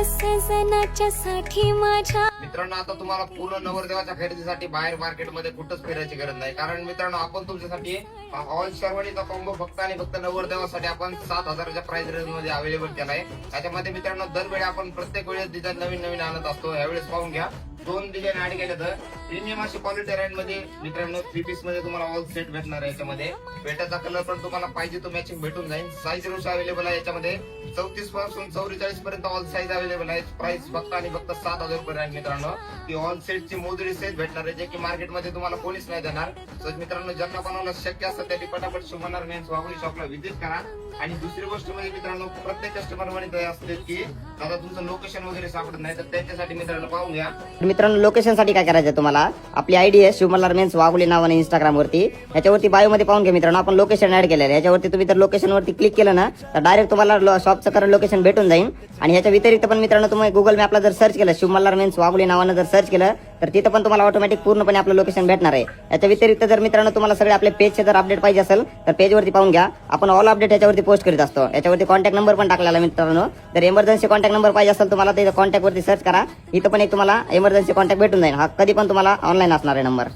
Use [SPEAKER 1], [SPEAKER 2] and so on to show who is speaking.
[SPEAKER 1] सजनाच्या साठी माझ्या
[SPEAKER 2] मित्रांनो, आता तुम्हाला पूर्ण नवरदेवाच्या खरेदीसाठी बाहेर मार्केटमध्ये कुठंच फिरायची गरज नाही. कारण मित्रांनो, आपण तुमच्यासाठी ऑल शेरवानीचा कॉम्बो फक्त आणि फक्त नवरदेवासाठी आपण 7,000च्या प्राइस रेंज मध्ये अवेलेबल केलाय. त्याच्यामध्ये मित्रांनो दरवेळी आपण प्रत्येक वेळेस डिझाईन नवीन नवीन आणत असतो. यावेळेस पाहून घ्या, 2 डिझाईन ऍड केले तर प्रीमियम अशी क्वालिटी रेंज मध्ये मित्रांनो 3 पीस मध्ये तुम्हाला ऑल सेट भेटणार आहे. याच्यामध्ये पेटाचा कलर पण तुम्हाला पाहिजे तो मॅचिंग भेटून जाईल. साईज रुश अवेलेबल आहे. याच्यामध्ये 34 पासून 44 पर्यंत ऑल साईज अवेलेबल आहे. प्राइस फक्त आणि फक्त 7,000 रुपये आहे. मित्रांनो, ती ऑल सेटची मोजरी सेट भेटणार आहे, जे की मार्केटमध्ये तुम्हाला कोणीच नाही देणार. तर मित्रांनो, ज्यांना बनवणं शक्य असतं त्यांनी पटापट शुभमल्हार मेन्स वाघोली शॉपला व्हिजिट करा. आणि दुसरी गोष्ट म्हणजे मित्रांनो, प्रत्येक कस्टमर म्हणत असते की दादा तुमचं लोकेशन वगैरे सापडत नाही, तर त्यांच्यासाठी मित्रांनो पाहून घ्या.
[SPEAKER 3] मित्रांनो, लोकेशन साठी काय करायचं तुम्हाला, आपली आयडी आहे शिवमल्हार मेन्स वाघोली नावाने इंस्टाग्राम वरती. ह्याच्यावरती बायो मध्ये पाहून घ्या मित्रांनो, आपण लोकेशन ऍड केलेलं आहे. ह्याच्यावरती तुम्ही तर लोकेशन वरती क्लिक केलं ना, तर डायरेक्ट तुम्हाला शॉपचं करंट लोकेशन भेटून जाईल. आणि ह्याच्या व्यतिरिक्त पण मित्रांनो, तुम्ही गुगल मॅपला जर सर्च केलं, शिवमल्हार मेन्स वाघोली नावानं जर सर्च केलं, तर तिथं पण तुम्हाला ऑटोमॅटिक पूर्णपणे आपलं लोकेशन भेटणार आहे. याच्या व्यतिरिक्त जर मित्रांनो तुम्हाला सगळे आपले पेजचे जर अपडेट पाहिजे असेल, तर पेजवरती पाहून घ्या, आपण ऑल अपडेट याच्यावरती पोस्ट करीत असतो. याच्यावरती कॉन्टॅक्ट नंबर पण टाकलेला मित्रांनो. जर इमर्जन्सी कॉन्टॅक्ट नंबर पाहिजे असेल तुम्हाला, तर कॉन्टॅक्ट वरती सर्च करा. इथं पण एक तुम्हाला इमर्जन्सी कॉन्टॅक्ट भेटून जाईल. हा कधी पण तुम्हाला ऑनलाईन असणार आहे नंबर.